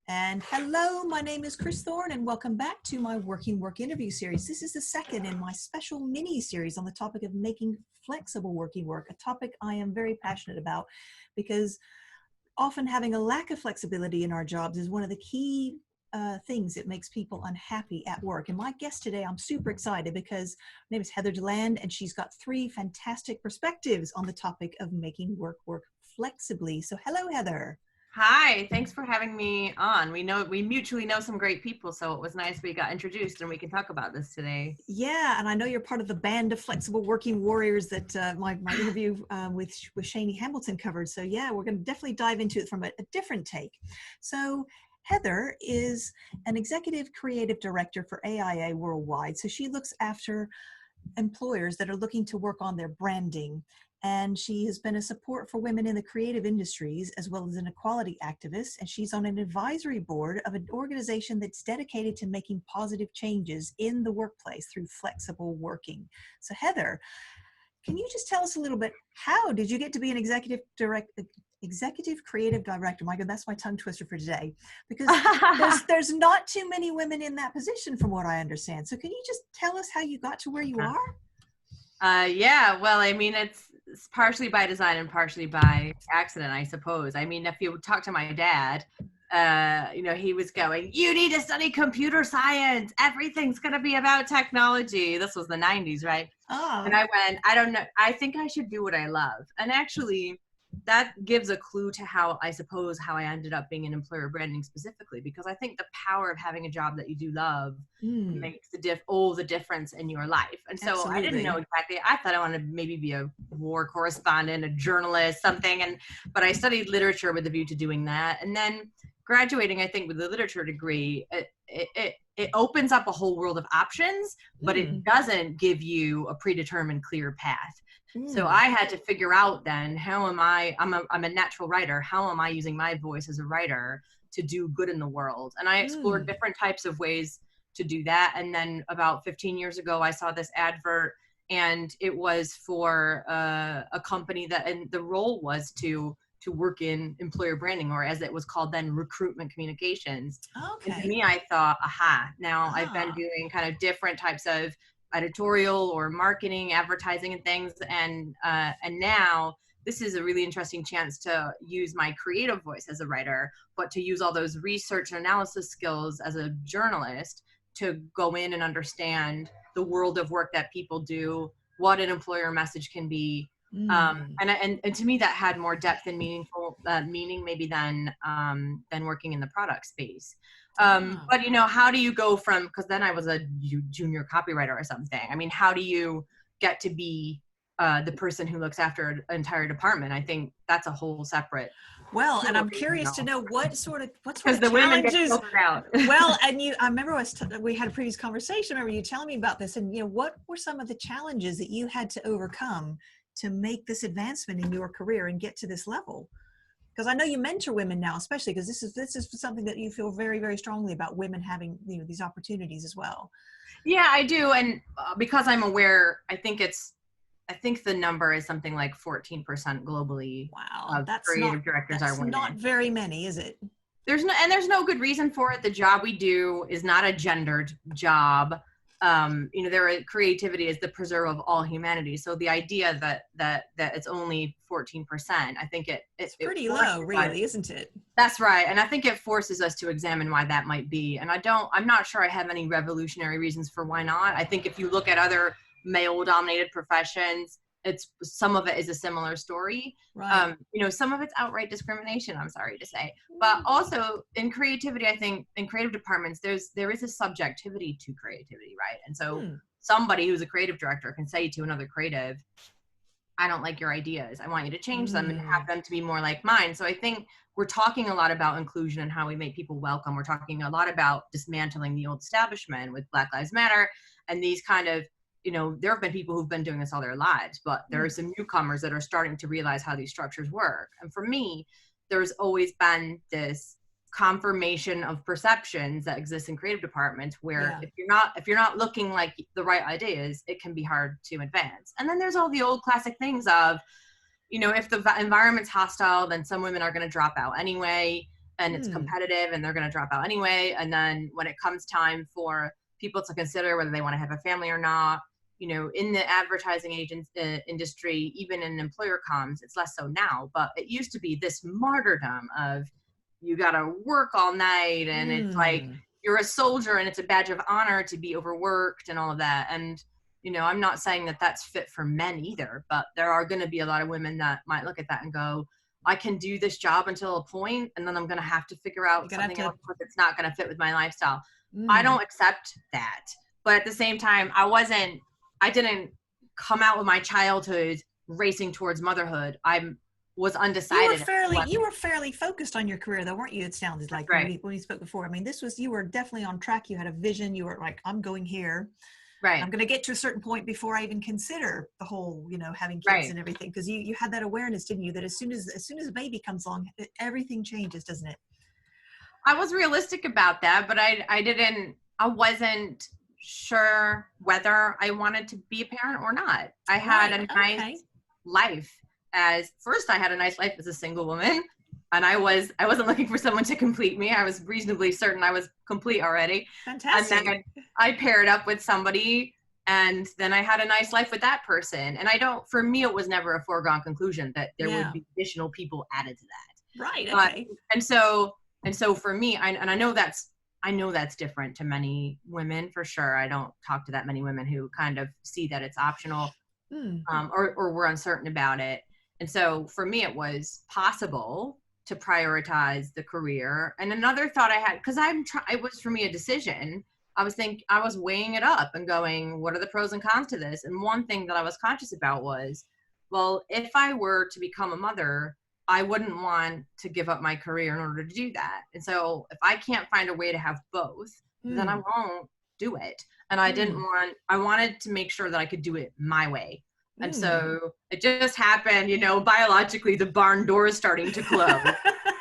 And hello, my name is Chris Thorne, and welcome back to my Working Work interview series. This is the second in my special mini series on the topic of making flexible working work, a topic I am very passionate about because often having a lack of flexibility in our jobs is one of the key things that makes people unhappy at work. And my guest today, I'm super excited because her name is Heather Deland, and she's got three fantastic perspectives on the topic of making work flexibly. So hello, Heather. Hi, thanks for having me on. We mutually know some great people, so it was nice we got introduced and we can talk about this today. Yeah, and I know you're part of the band of flexible working warriors that my interview with Shani Hamilton covered. So yeah, we're going to definitely dive into it from a different take. So Heather is an executive creative director for AIA Worldwide. So she looks after employers that are looking to work on their branding. And she has been a support for women in the creative industries, as well as an equality activist. And she's on an advisory board of an organization that's dedicated to making positive changes in the workplace through flexible working. So Heather, can you just tell us a little bit, how did you get to be an executive creative director? My God, that's my tongue twister for today, because there's not too many women in that position from what I understand. So can you just tell us how you got to where you are? Yeah, well, I mean, it's partially by design and partially by accident, I suppose. I mean, if you talk to my dad, he was going, you need to study computer science. Everything's going to be about technology. This was the 90s, right? Oh. And I went, I don't know. I think I should do what I love. And actually, that gives a clue to how I ended up being in employer branding specifically, because I think the power of having a job that you do love makes all the difference in your life. And so Absolutely. I didn't know exactly. I thought I wanted to maybe be a war correspondent, a journalist, something. But I studied literature with a view to doing that. And then graduating, I think, with a literature degree, it opens up a whole world of options, but it doesn't give you a predetermined clear path. So I had to figure out then, I'm a natural writer. How am I using my voice as a writer to do good in the world? And I explored different types of ways to do that. And then about 15 years ago, I saw this advert, and it was for a company and the role was to work in employer branding, or as it was called then, recruitment communications. Okay. And to me, I thought, now I've been doing kind of different types of editorial or marketing, advertising and things. And now this is a really interesting chance to use my creative voice as a writer, but to use all those research and analysis skills as a journalist to go in and understand the world of work that people do, what an employer message can be. And to me, that had more depth and meaning maybe than working in the product space. But how do you go from, because then I was a junior copywriter or something. I mean, how do you get to be the person who looks after an entire department? I think that's a whole separate. Well, and I'm curious to know what sort of the women get filtered out. Well, and I remember we had a previous conversation. I remember you telling me about this, and what were some of the challenges that you had to overcome to make this advancement in your career and get to this level? Because I know you mentor women now, especially because this is something that you feel very, very strongly about, women having these opportunities as well. Yeah, I do, and because I'm aware, I think the number is something like 14% globally. Wow, that's creative directors are women. Not very many, is it? There's no good reason for it. The job we do is not a gendered job. Creativity is the preserve of all humanity. So the idea that it's only 14%, I think it's pretty low, really, isn't it? That's right. And I think it forces us to examine why that might be. And I'm not sure I have any revolutionary reasons for why not. I think if you look at other male-dominated professions, some of it is a similar story. Right. Some of it's outright discrimination, I'm sorry to say. But also in creativity, I think in creative departments, there is a subjectivity to creativity, right? And so somebody who's a creative director can say to another creative, I don't like your ideas. I want you to change them and have them to be more like mine. So I think we're talking a lot about inclusion and how we make people welcome. We're talking a lot about dismantling the old establishment with Black Lives Matter and these kind of, there have been people who've been doing this all their lives, but there are some newcomers that are starting to realize how these structures work. And for me, there's always been this confirmation of perceptions that exist in creative departments where if you're not looking like the right ideas, it can be hard to advance. And then there's all the old classic things of, if the environment's hostile, then some women are going to drop out anyway. and it's competitive and they're going to drop out anyway. And then when it comes time for people to consider whether they want to have a family or not, you know, in the advertising industry, even in employer comms, it's less so now, but it used to be this martyrdom of you got to work all night and it's like you're a soldier and it's a badge of honor to be overworked and all of that. And, you know, I'm not saying that that's fit for men either, but there are going to be a lot of women that might look at that and go, I can do this job until a point, and then I'm going to have to figure out something else if it's not going to fit with my lifestyle. I don't accept that. But at the same time, I didn't come out with my childhood racing towards motherhood. I was undecided. You were fairly focused on your career though, weren't you? It sounded like when we spoke before. I mean, you were definitely on track. You had a vision. You were like, I'm going here. Right. I'm going to get to a certain point before I even consider the whole, you know, having kids and everything. Because you had that awareness, didn't you? That as soon as a baby comes along, everything changes, doesn't it? I was realistic about that, but I wasn't sure whether I wanted to be a parent or not. I had a nice life I had a nice life as a single woman, and I wasn't looking for someone to complete me. I was reasonably certain I was complete already. Fantastic. And then I paired up with somebody, and then I had a nice life with that person. And for me, it was never a foregone conclusion that there would be additional people added to that. Right. Okay. And so for me, I know that's different to many women for sure. I don't talk to that many women who kind of see that it's optional, or we're uncertain about it. And so for me, it was possible to prioritize the career. And another thought I had, because it was for me a decision. I was weighing it up and going, what are the pros and cons to this? And one thing that I was conscious about was, well, if I were to become a mother, I wouldn't want to give up my career in order to do that. And so if I can't find a way to have both, then I won't do it. And I wanted to make sure that I could do it my way. And so it just happened, you know, biologically the barn door is starting to close.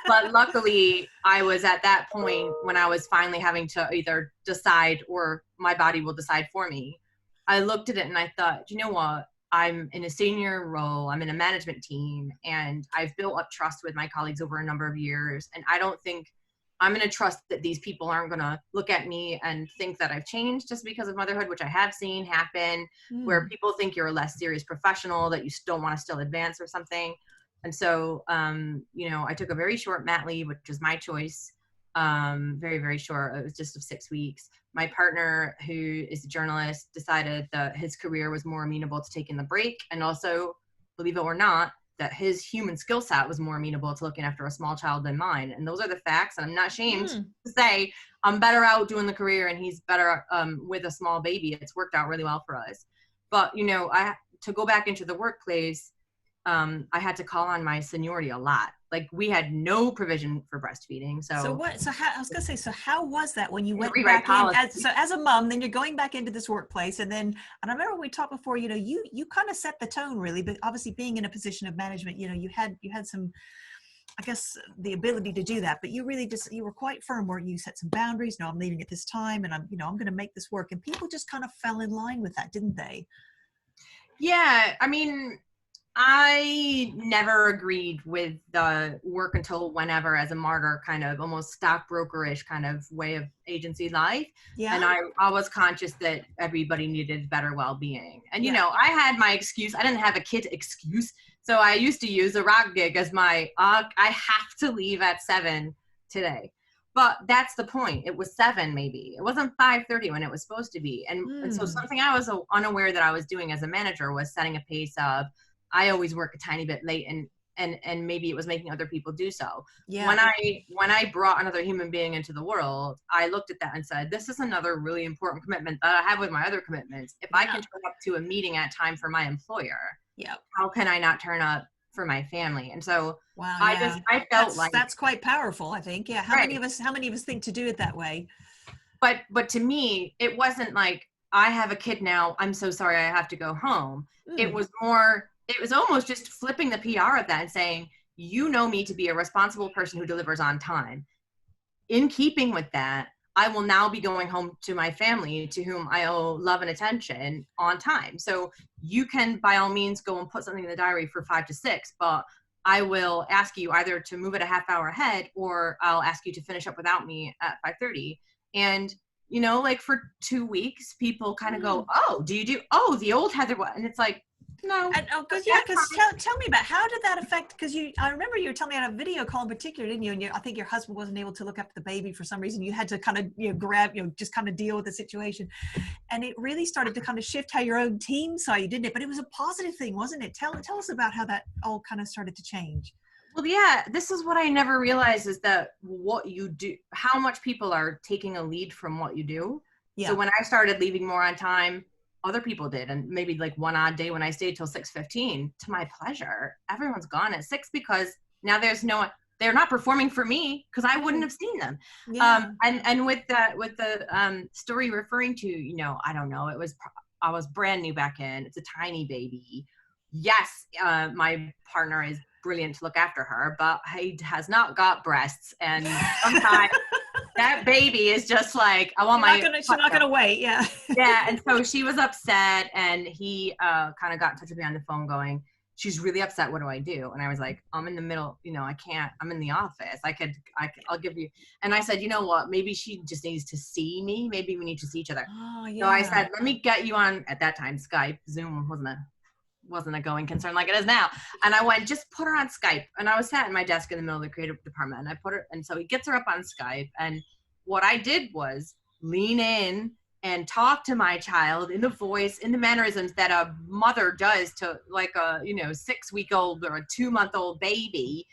But luckily I was at that point when I was finally having to either decide or my body will decide for me. I looked at it and I thought, you know what? I'm in a senior role, I'm in a management team, and I've built up trust with my colleagues over a number of years. And I don't think I'm going to trust that these people aren't going to look at me and think that I've changed just because of motherhood, which I have seen happen, where people think you're a less serious professional, that you don't want to still advance or something. And so, you know, I took a very short mat leave, which was my choice. Very, very short. It was just of 6 weeks. My partner, who is a journalist, decided that his career was more amenable to taking the break. And also, believe it or not, that his human skill set was more amenable to looking after a small child than mine. And those are the facts. And I'm not ashamed to say I'm better out doing the career and he's better with a small baby. It's worked out really well for us. But, you know, to go back into the workplace, I had to call on my seniority a lot. Like we had no provision for breastfeeding. So how was that when you went back in as a mom, then you're going back into this workplace, and I remember when we talked before, you know, you kind of set the tone really, but obviously being in a position of management, you know, you had some, I guess, the ability to do that, but you really you were quite firm where you set some boundaries. No, I'm leaving at this time and I'm going to make this work. And people just kind of fell in line with that, didn't they? Yeah. I mean, I never agreed with the work until whenever as a martyr kind of almost stockbroker-ish kind of way of agency life. Yeah. And I was conscious that everybody needed better well-being. And, you know, I had my excuse. I didn't have a kid excuse. So I used to use a rock gig as my, I have to leave at 7 today. But that's the point. It was 7 maybe. It wasn't 5:30 when it was supposed to be. And so something I was unaware that I was doing as a manager was setting a pace of, I always work a tiny bit late and maybe it was making other people do so. Yeah. When I brought another human being into the world, I looked at that and said, this is another really important commitment that I have with my other commitments. If I can turn up to a meeting at time for my employer, how can I not turn up for my family? And so I felt like that's quite powerful, I think. Yeah. How many of us think to do it that way? But to me, it wasn't like, I have a kid now, I'm so sorry I have to go home. It was almost just flipping the PR of that and saying, you know me to be a responsible person who delivers on time. In keeping with that, I will now be going home to my family to whom I owe love and attention on time. So you can, by all means, go and put something in the diary for 5 to 6, but I will ask you either to move it a half hour ahead, or I'll ask you to finish up without me at 5:30. And, you know, like for 2 weeks, people kind of go, oh, oh, the old Heather one. And it's like, no. And, because tell me about, how did that affect, because I remember you were telling me on a video call in particular, didn't you? And I think your husband wasn't able to look after the baby for some reason. You had to kind of, grab, just kind of deal with the situation. And it really started to kind of shift how your own team saw you, didn't it? But it was a positive thing, wasn't it? Tell us about how that all kind of started to change. Well, yeah, this is what I never realized, is that what you do, how much people are taking a lead from what you do. Yeah. So when I started leaving more on time, other people did. And maybe like one odd day when I stayed till 6:15, to my pleasure, everyone's gone at 6, because now there's no one, they're not performing for me, because I wouldn't have seen them. Yeah. And with the story you're referring to, I don't know, I was brand new back in, it's a tiny baby. Yes, my partner is brilliant to look after her, but he has not got breasts, and sometimes that baby is just like, I want she's not gonna wait. Yeah. Yeah. And so she was upset, and he kind of got in touch with me on the phone going, she's really upset, what do I do? And I was like, I'm in the middle, I can't, I'm in the office, I'll give you. And I said, you know what, maybe she just needs to see me, maybe we need to see each other. Oh, yeah. So I said, let me get you on, at that time Skype. Zoom wasn't a going concern like it is now. And I went, just put her on Skype. And I was sat at my desk in the middle of the creative department, and I put her, and so he gets her up on Skype. And what I did was lean in and talk to my child in the voice, in the mannerisms that a mother does to like a, 6-week-old or a 2-month-old baby,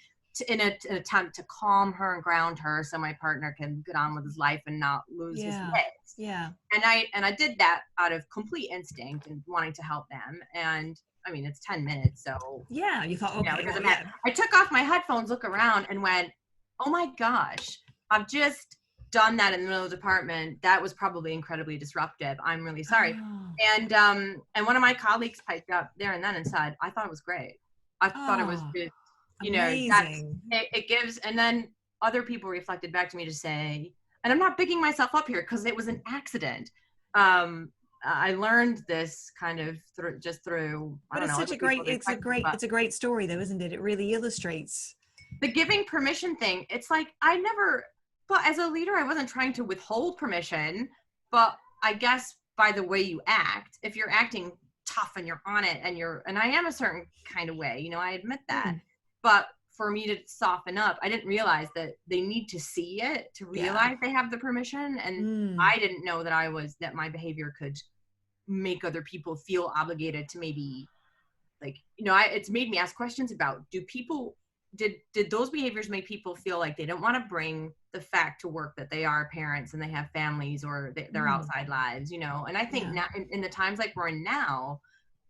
in an attempt to calm her and ground her so my partner can get on with his life and not lose his wits. Yeah. And I did that out of complete instinct and wanting to help them. And I mean, it's 10 minutes, so. Yeah, you thought, okay. I took off my headphones, look around, and went, oh my gosh, I've just done that in the middle of the department. That was probably incredibly disruptive. I'm really sorry. Oh. And one of my colleagues piped up there and then and said, I thought it was great. I thought it was good. It gives, and then other people reflected back to me to say, and I'm not bigging myself up here because it was an accident. I learned this kind of through. But it's a great story though, isn't it? It really illustrates the giving permission thing. It's like but as a leader, I wasn't trying to withhold permission, but I guess by the way you act, if you're acting tough and you're on it and I am a certain kind of way, I admit that, but for me to soften up, I didn't realize that they need to see it to realize they have the permission. And I didn't know that my behavior could make other people feel obligated to maybe it's made me ask questions about, did those behaviors make people feel like they don't want to bring the fact to work that they are parents and they have families or their outside lives, and I think now in the times like we're in now,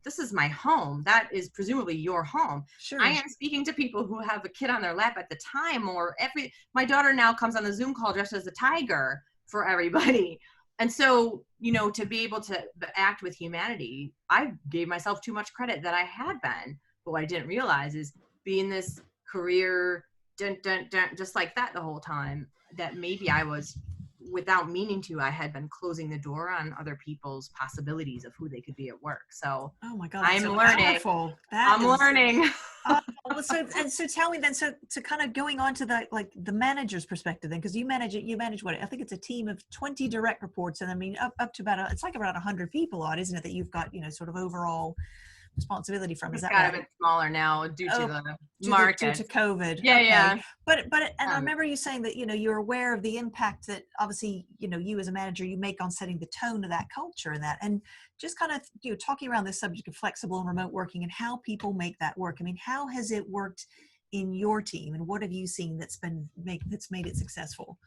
this is my home. That is presumably your home. Sure. I am speaking to people who have a kid on their lap at the time, or my daughter now comes on the Zoom call dressed as a tiger for everybody. And so, to be able to act with humanity, I gave myself too much credit that I had been. But what I didn't realize is being this career, just like that the whole time, that maybe I was, without meaning to, I had been closing the door on other people's possibilities of who they could be at work. So oh my God, I'm learning. Learning. So tell me then, so kind of going on to the manager's perspective then, because you manage what, I think it's a team of 20 direct reports. And I mean, up to about, it's like around 100 people odd, isn't it? That you've got, sort of overall responsibility from. Is that right? It's got a bit smaller now due to the market. Due to COVID. Yeah, okay. Yeah. But I remember you saying that, you're aware of the impact that obviously, you as a manager, you make on setting the tone of that culture and just kind of, talking around this subject of flexible and remote working and how people make that work. I mean, how has it worked in your team and what have you seen that's made it successful?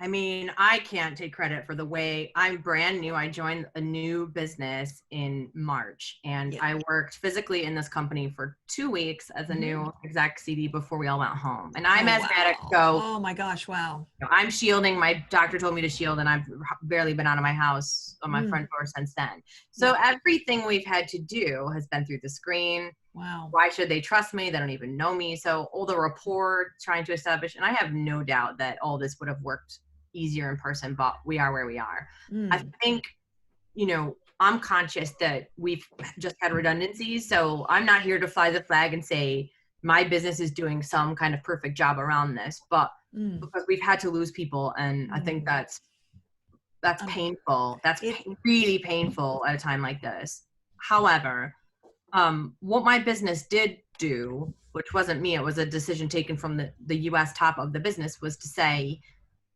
I mean, I can't take credit for the way I'm brand new. I joined a new business in March and I worked physically in this company for 2 weeks as a new exec CD before we all went home. And I'm asthmatic, so. Oh my gosh, wow. I'm shielding. My doctor told me to shield and I've barely been out of my house on my front door since then. So everything we've had to do has been through the screen. Wow. Why should they trust me? They don't even know me. So all the rapport trying to establish, and I have no doubt that all this would have worked easier in person, but we are where we are. I think, I'm conscious that we've just had redundancies. So I'm not here to fly the flag and say, my business is doing some kind of perfect job around this, but because we've had to lose people, and I think that's painful. That's really painful at a time like this. However, what my business did do, which wasn't me, it was a decision taken from the US top of the business, was to say,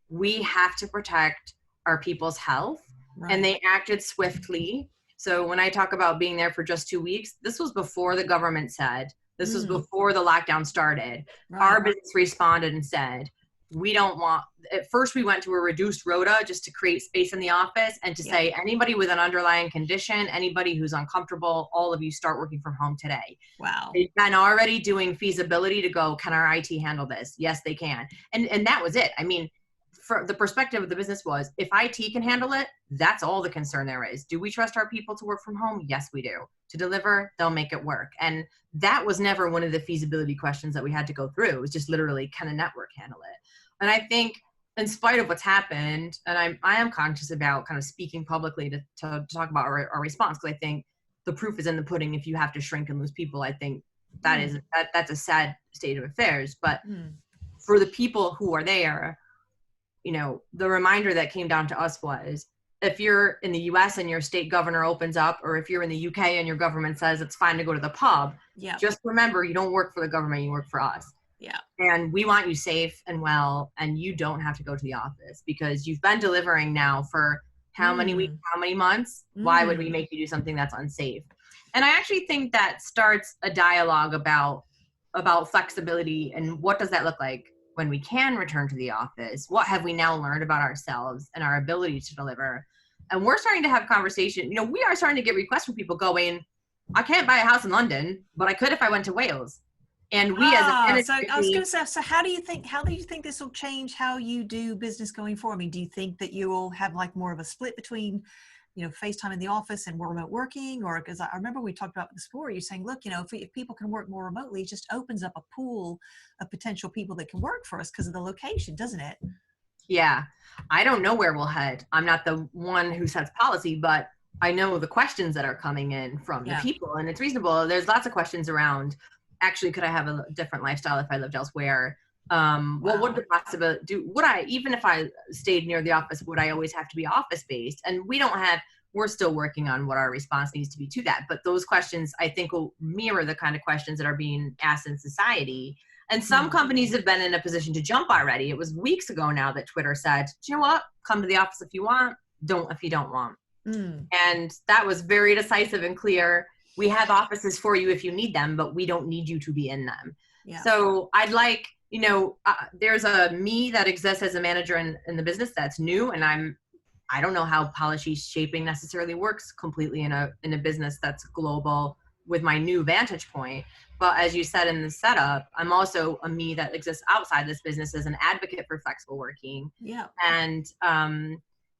we have to protect our people's health. Right. And they acted swiftly. So when I talk about being there for just 2 weeks, this was before the government said, this was before the lockdown started. Right. Our business responded and said, we don't want, at first we went to a reduced rota just to create space in the office and to say, anybody with an underlying condition, anybody who's uncomfortable, all of you start working from home today. Wow. They've been already doing feasibility to go, can our IT handle this? Yes, they can. And that was it. I mean, for the perspective of the business was, if IT can handle it, that's all the concern there is. Do we trust our people to work from home? Yes, we do. To deliver, they'll make it work. And that was never one of the feasibility questions that we had to go through. It was just literally, can a network handle it? And I think in spite of what's happened, and I am conscious about kind of speaking publicly to talk about our response, because I think the proof is in the pudding. If you have to shrink and lose people, I think that's a sad state of affairs. But for the people who are there, you know, the reminder that came down to us was, if you're in the US and your state governor opens up, or if you're in the UK and your government says it's fine to go to the pub, just remember, you don't work for the government, you work for us. Yeah. And we want you safe and well, and you don't have to go to the office, because you've been delivering now for how many weeks, how many months? Why would we make you do something that's unsafe? And I actually think that starts a dialogue about flexibility, and what does that look like when we can return to the office? What have we now learned about ourselves and our ability to deliver? And we're starting to have conversation. You know, we are starting to get requests from people going, I can't buy a house in London, but I could if I went to Wales. And we I was going to say, so how do you think this will change how you do business going forward? I mean, do you think that you will have like more of a split between, you know, FaceTime in the office and more remote working? Or, because I remember we talked about this before, you're saying, look, you know, if people can work more remotely, it just opens up a pool of potential people that can work for us because of the location, doesn't it? Yeah. I don't know where we'll head. I'm not the one who sets policy, but I know the questions that are coming in from the people, and it's reasonable. There's lots of questions around, actually, could I have a different lifestyle if I lived elsewhere? What would the possibility do? Would I, even if I stayed near the office, would I always have to be office based? And we're still working on what our response needs to be to that. But those questions, I think, will mirror the kind of questions that are being asked in society. And some companies have been in a position to jump already. It was weeks ago now that Twitter said, you know what, come to the office if you want, don't if you don't want. And that was very decisive and clear. We have offices for you if you need them, but we don't need you to be in them. Yeah. So I'd like, you know, there's a me that exists as a manager in the business that's new, and I don't know how policy shaping necessarily works completely in a business that's global with my new vantage point. But as you said in the setup, I'm also a me that exists outside this business as an advocate for flexible working. Yeah. And,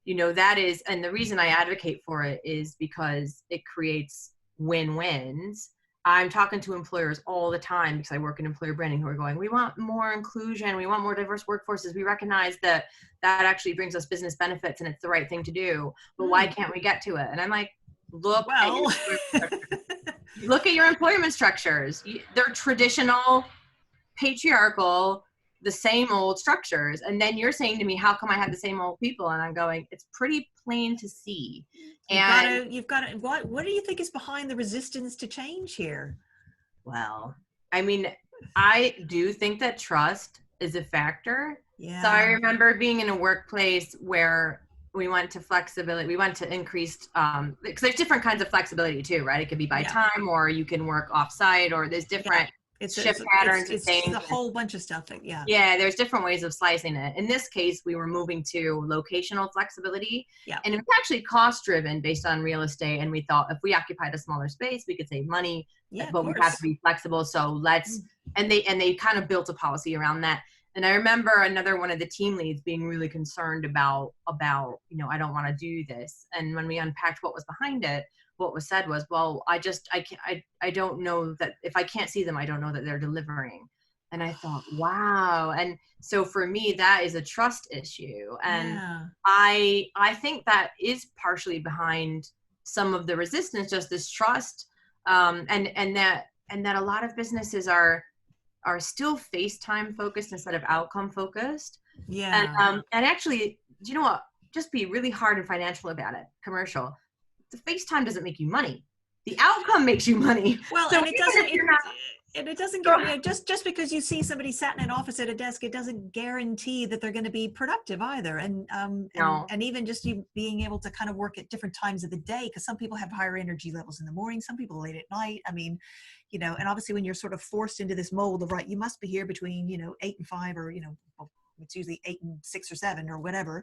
you know, that is, and the reason I advocate for it is because it creates win-wins. I'm talking to employers all the time, because I work in employer branding, who are going, we want more inclusion, we want more diverse workforces, we recognize that actually brings us business benefits and it's the right thing to do, but why can't we get to it? And I'm like, look at your employment structures. They're traditional, patriarchal, the same old structures. And then you're saying to me, how come I have the same old people? And I'm going, it's pretty plain to see. And you've got to, what do you think is behind the resistance to change here? Well, I mean, I do think that trust is a factor. Yeah. So I remember being in a workplace where we went to flexibility. We went to increased, because there's different kinds of flexibility too, right? It could be by time, or you can work off-site, or there's different shift patterns and things. It's a whole bunch of stuff. Yeah, there's different ways of slicing it. In this case, we were moving to locational flexibility. Yeah. And it was actually cost-driven based on real estate. And we thought if we occupied a smaller space, we could save money, but we have to be flexible. So let's, and they kind of built a policy around that. And I remember another one of the team leads being really concerned about, you know, I don't want to do this. And when we unpacked what was behind it, what was said was, well, I don't know that if I can't see them, I don't know that they're delivering. And I thought, wow. And so for me, that is a trust issue. And I think that is partially behind some of the resistance, just this trust. And that a lot of businesses are are still FaceTime focused instead of outcome focused. Yeah. And actually, do you know what? Just be really hard and financial about it. Commercial. The FaceTime doesn't make you money. The outcome makes you money. Well, so and it doesn't. And it doesn't get, just because you see somebody sat in an office at a desk, it doesn't guarantee that they're going to be productive either. And No. and even just you being able to kind of work at different times of the day, because some people have higher energy levels in the morning, some people late at night. I mean, you know, and obviously when you're sort of forced into this mold of, right, you must be here between, you know, 8 and 5, or, you know, well, it's usually 8 and 6 or 7 or whatever.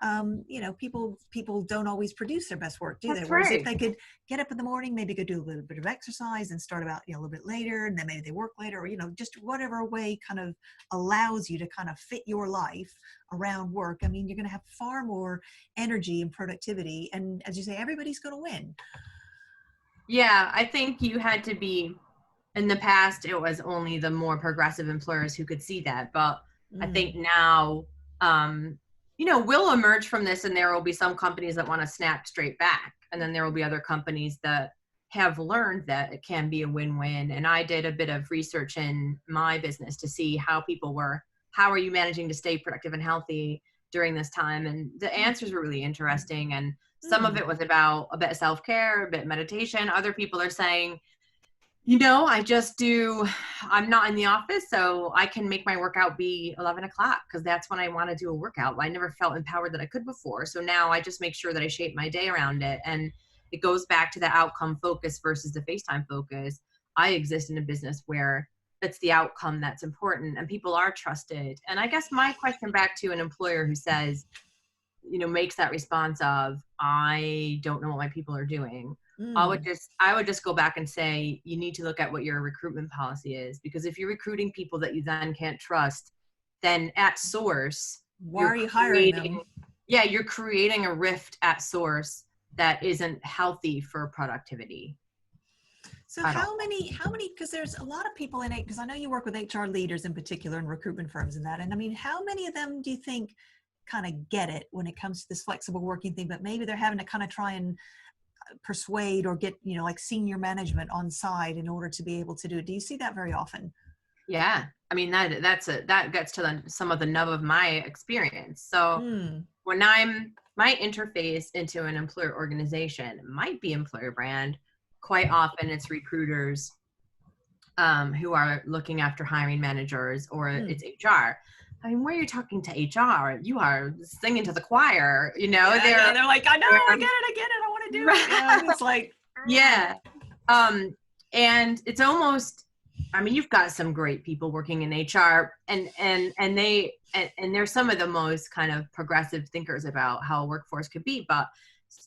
You know, people don't always produce their best work, do they? That's Whereas right. if they could get up in the morning, maybe go do a little bit of exercise and start about, you know, a little bit later, and then maybe they work later, or, you know, just whatever way kind of allows you to kind of fit your life around work. I mean, you're going to have far more energy and productivity. And as you say, everybody's going to win. Yeah, I think you had to be, in the past, it was only the more progressive employers who could see that. But I think now, you know, we'll emerge from this, and there will be some companies that want to snap straight back. And then there will be other companies that have learned that it can be a win-win. And I did a bit of research in my business to see how are you managing to stay productive and healthy during this time? And the answers were really interesting. And some of it was about a bit of self-care, a bit of meditation. Other people are saying, you know, I'm not in the office, so I can make my workout be 11 o'clock because that's when I want to do a workout. I never felt empowered that I could before. So now I just make sure that I shape my day around it. And it goes back to the outcome focus versus the FaceTime focus. I exist in a business where it's the outcome that's important and people are trusted. And I guess my question back to an employer who says, you know, makes that response of, I don't know what my people are doing. I would just go back and say, you need to look at what your recruitment policy is, because if you're recruiting people that you then can't trust, then at source, why are you hiring them? Yeah, you're creating a rift at source that isn't healthy for productivity. So how many, because there's a lot of people in it, because I know you work with HR leaders in particular and recruitment firms and that. And I mean, how many of them do you think kind of get it when it comes to this flexible working thing, but maybe they're having to kind of try and persuade or get, you know, like senior management on side in order to be able to do it? Do you see that very often? Yeah. I mean, that gets to some of the nub of my experience. So when my interface into an employer organization might be employer brand, quite often it's recruiters who are looking after hiring managers, or it's HR. I mean, where you're talking to HR, you are singing to the choir, you know. Yeah, they're like, I know, I get it, I want to do it. Yeah, it's like, yeah. And it's almost, I mean, you've got some great people working in HR, and they're some of the most kind of progressive thinkers about how a workforce could be. But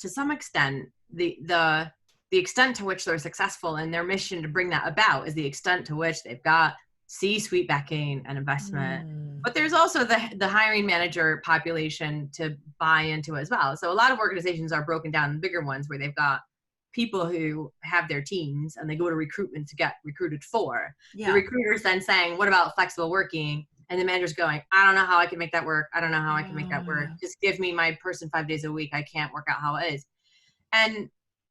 to some extent, the extent to which they're successful in their mission to bring that about is the extent to which they've got C-suite backing and investment. But there's also the hiring manager population to buy into as well. So a lot of organizations are broken down in bigger ones where they've got people who have their teams and they go to recruitment to get recruited for. Yeah. The recruiter's then saying, what about flexible working? And the manager's going, I don't know how I can make that work. I don't know how I can make that work. Just give me my person 5 days a week. I can't work out how it is. And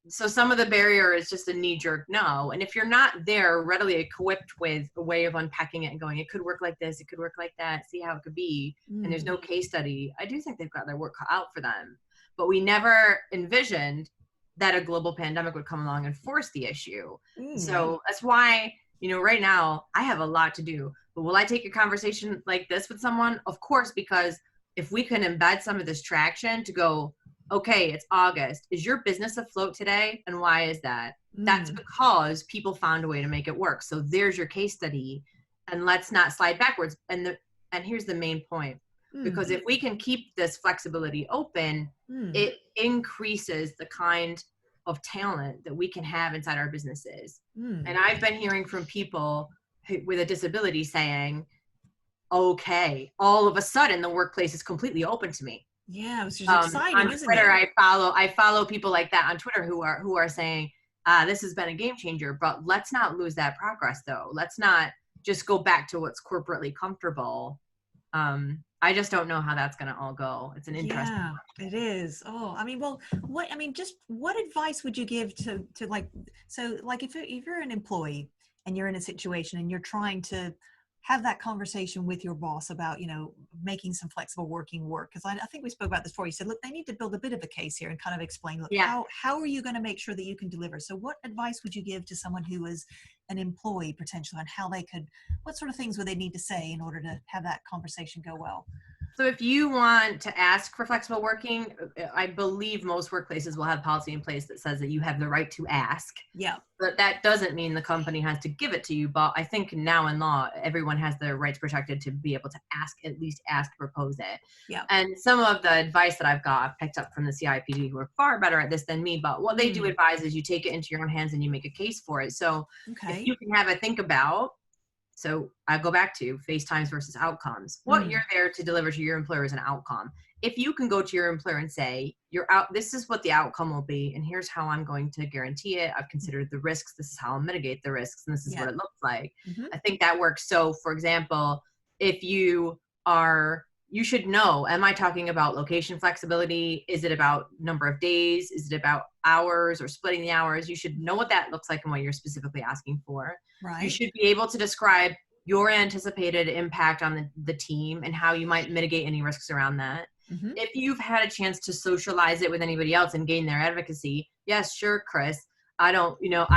so some of the barrier is just a knee-jerk no. And if you're not there readily equipped with a way of unpacking it and going, it could work like this, it could work like that, see how it could be, and there's no case study, I do think they've got their work cut out for them. But we never envisioned that a global pandemic would come along and force the issue. So that's why, you know, right now I have a lot to do. But will I take a conversation like this with someone? Of course, because if we can embed some of this traction to go, okay, it's August. Is your business afloat today? And why is that? That's because people found a way to make it work. So there's your case study. And let's not slide backwards. And here's the main point. Because if we can keep this flexibility open, it increases the kind of talent that we can have inside our businesses. And I've been hearing from people with a disability saying, okay, all of a sudden the workplace is completely open to me. Yeah, which is exciting, on isn't Twitter, it? I follow people like that on Twitter who are saying, this has been a game changer, but let's not lose that progress though. Let's not just go back to what's corporately comfortable. I just don't know how that's going to all go. It's an interesting one. It is. Oh, I mean, well, just what advice would you give to like, so like if you're an employee and you're in a situation and you're trying to have that conversation with your boss about, making some flexible working work. Because I think we spoke about this before. You said, look, they need to build a bit of a case here and kind of explain, look, Yeah. how are you going to make sure that you can deliver? So what advice would you give to someone who is an employee potentially on how they could, what sort of things would they need to say in order to have that conversation go well? So if you want to ask for flexible working, I believe most workplaces will have policy in place that says that you have the right to ask. Yeah. But that doesn't mean the company has to give it to you. But I think now in law, everyone has their rights protected to be able to ask, at least ask, propose it. Yeah. And some of the advice that I've got, I've picked up from the CIPD, who are far better at this than me. But what they do advise is you take it into your own hands and you make a case for it. So if you can have a think about, so I go back to FaceTimes versus outcomes. What you're there to deliver to your employer is an outcome. If you can go to your employer and say, this is what the outcome will be, and here's how I'm going to guarantee it. I've considered the risks. This is how I'll mitigate the risks, and this is what it looks like. I think that works. So for example, if you should know, am I talking about location flexibility? Is it about number of days? Is it about hours or splitting the hours? You should know what that looks like and what you're specifically asking for. Right. You should be able to describe your anticipated impact on the team and how you might mitigate any risks around that. If you've had a chance to socialize it with anybody else and gain their advocacy, yes, sure, Chris. I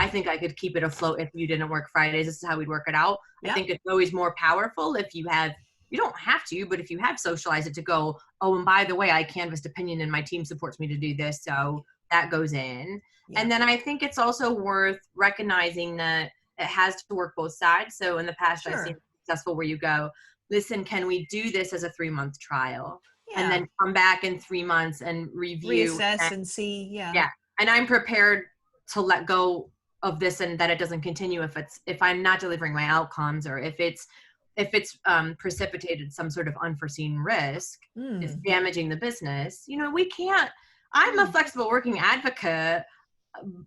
think I could keep it afloat if you didn't work Fridays. This is how we'd work it out. Yep. I think it's always more powerful if you don't have to, but if you have socialized it to go, oh, and by the way, I canvassed opinion and my team supports me to do this. So that goes in. Yeah. And then I think it's also worth recognizing that it has to work both sides. So in the past, I've seen successful where you go, listen, can we do this as a 3-month trial? Yeah. And then come back in 3 months and review. Reassess and see. Yeah. Yeah. And I'm prepared to let go of this and that it doesn't continue if I'm not delivering my outcomes, or if it's precipitated some sort of unforeseen risk, is damaging the business. We can't, I'm a flexible working advocate,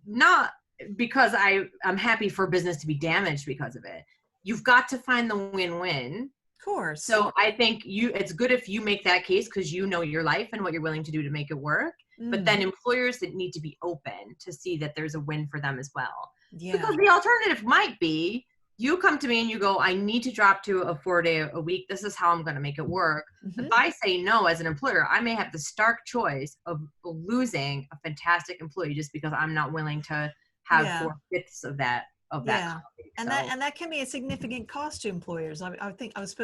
not because I'm happy for business to be damaged because of it. You've got to find the win-win. Of course. So I think it's good if you make that case because you know your life and what you're willing to do to make it work. But then employers that need to be open to see that there's a win for them as well. Yeah. Because the alternative might be you come to me and you go, I need to drop to a 4-day a week. This is how I'm going to make it work. If I say no as an employer, I may have the stark choice of losing a fantastic employee just because I'm not willing to have 4/5 of that. And that can be a significant cost to employers. I think I was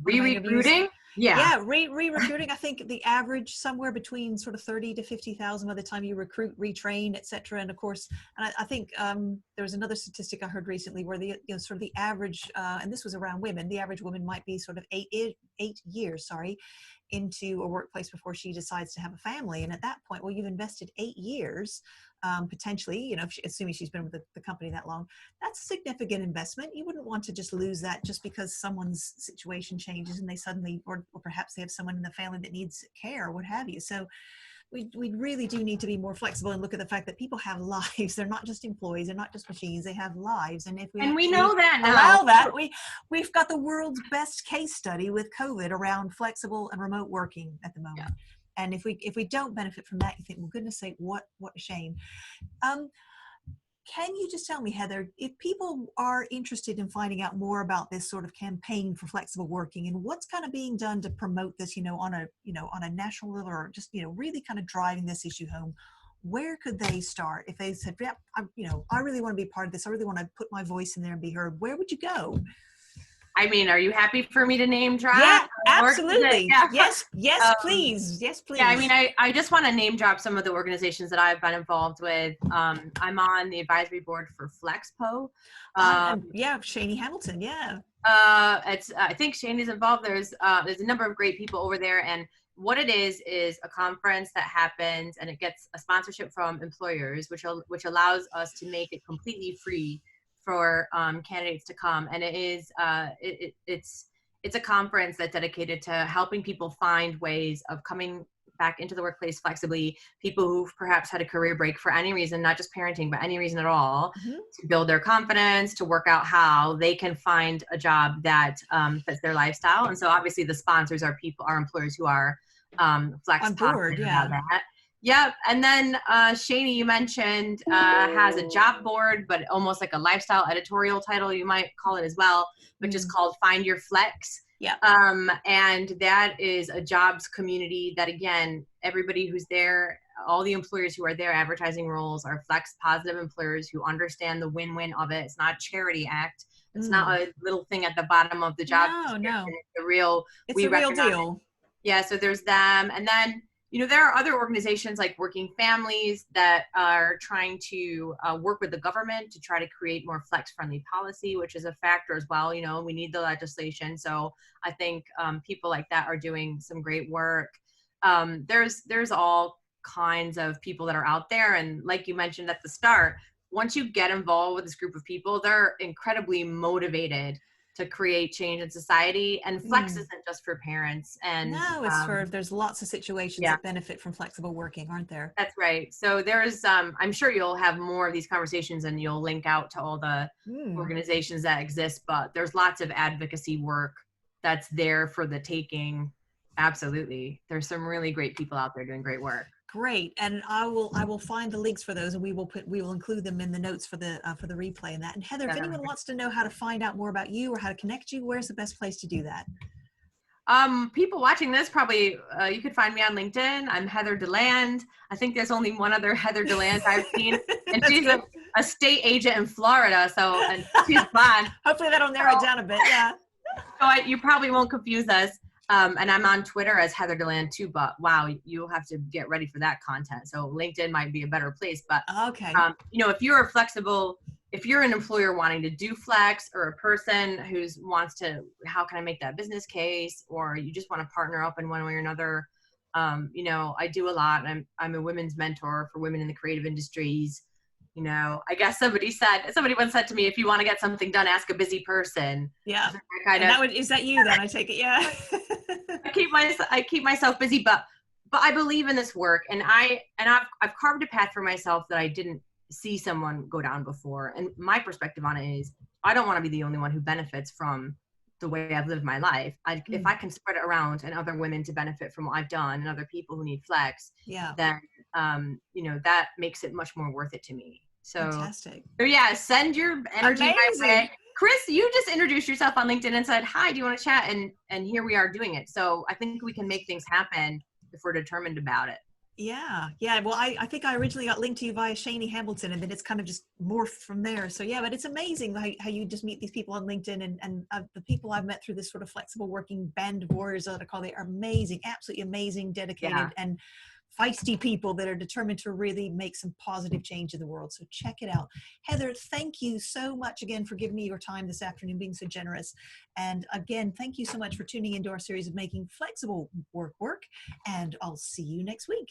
re-recruiting. Re-recruiting. I think the average somewhere between sort of 30 to 50,000 by the time you recruit, retrain, etc. And of course, I think there was another statistic I heard recently where sort of the average, and this was around women, the average woman might be sort of 8 years, into a workplace before she decides to have a family. And at that point, well, you've invested 8 years. Potentially, assuming she's been with the company that long, that's a significant investment. You wouldn't want to just lose that just because someone's situation changes and they suddenly, or perhaps they have someone in the family that needs care or what have you. So we really do need to be more flexible and look at the fact that people have lives. They're not just employees. They're not just machines. They have lives. And if we know that now. Allow that, we've got the world's best case study with COVID around flexible and remote working at the moment. Yeah. And if we don't benefit from that, you think, well, goodness sake, what a shame. Can you just tell me, Heather, if people are interested in finding out more about this sort of campaign for flexible working and what's kind of being done to promote this, on a national level, or just, really kind of driving this issue home, where could they start? If they said, yeah, I really want to be part of this. I really want to put my voice in there and be heard. Where would you go? I mean, are you happy for me to name drop? Yeah, absolutely. Yeah. Yes, please. Yes, please. Yeah, I mean, I just want to name drop some of the organizations that I've been involved with. I'm on the advisory board for FlexPo. Shani Hamilton. Yeah. I think Shani's involved. There's a number of great people over there, and what it is a conference that happens, and it gets a sponsorship from employers, which allows us to make it completely free for candidates to come. And it is it's a conference that's dedicated to helping people find ways of coming back into the workplace flexibly, people who've perhaps had a career break for any reason, not just parenting, but any reason at all, to build their confidence, to work out how they can find a job that fits their lifestyle. And so obviously the sponsors are employers who are flex on board, about that. Yep. And then Shani, you mentioned, has a job board, but almost like a lifestyle editorial title, you might call it as well, which is called Find Your Flex. Yeah. And that is a jobs community that, again, everybody who's there, all the employers who are there advertising roles are flex positive employers who understand the win-win of it. It's not a charity act. It's not a little thing at the bottom of the job description. No. It's a real, it's a real deal. Yeah. So there's them. And then, you know, there are other organizations like Working Families that are trying to work with the government to try to create more flex-friendly policy, which is a factor as well. You know, we need the legislation. So I think people like that are doing some great work. There's all kinds of people that are out there. And like you mentioned at the start, once you get involved with this group of people, they're incredibly motivated to create change in society. And flex isn't just for parents. And no, it's for, there's lots of situations that benefit from flexible working, aren't there? That's right. So there's, I'm sure you'll have more of these conversations and you'll link out to all the organizations that exist, but there's lots of advocacy work that's there for the taking. Absolutely. There's some really great people out there doing great work. Great. And I will find the links for those, and we will include them in the notes for the replay and that. And Heather, if anyone wants to know how to find out more about you or how to connect you, where's the best place to do that? People watching this probably, you could find me on LinkedIn. I'm Heather Deland. I think there's only one other Heather Deland I've seen, and she's a state agent in Florida. So, and she's blonde. Hopefully that'll narrow it down a bit. Yeah. So you probably won't confuse us. And I'm on Twitter as Heather Deland too, but wow, you'll have to get ready for that content. So LinkedIn might be a better place, but okay. You know, if you're an employer wanting to do flex, or a person who's wants to, how can I make that business case? Or you just want to partner up in one way or another. You know, I do a lot. I'm a women's mentor for women in the creative industries. You know, I guess somebody once said to me, if you want to get something done, ask a busy person. Yeah. Is that you then? I take it. Yeah. I keep myself busy, but I believe in this work, and I've carved a path for myself that I didn't see someone go down before. And my perspective on it is, I don't want to be the only one who benefits from the way I've lived my life. If I can spread it around and other women to benefit from what I've done, and other people who need flex, then you know, that makes it much more worth it to me. So fantastic. So yeah, send your energy my way. Chris, you just introduced yourself on LinkedIn and said, hi, do you want to chat? And here we are doing it. So I think we can make things happen if we're determined about it. Yeah. Well, I think I originally got linked to you via Shani Hamilton, and then it's kind of just morphed from there. So yeah, but it's amazing how you just meet these people on LinkedIn, and the people I've met through this sort of flexible working band of warriors that I call, they are amazing, absolutely amazing, dedicated and feisty people that are determined to really make some positive change in the world. So check it out. Heather, thank you so much again for giving me your time this afternoon, being so generous. And again, thank you so much for tuning into our series of Making Flexible Work. And I'll see you next week.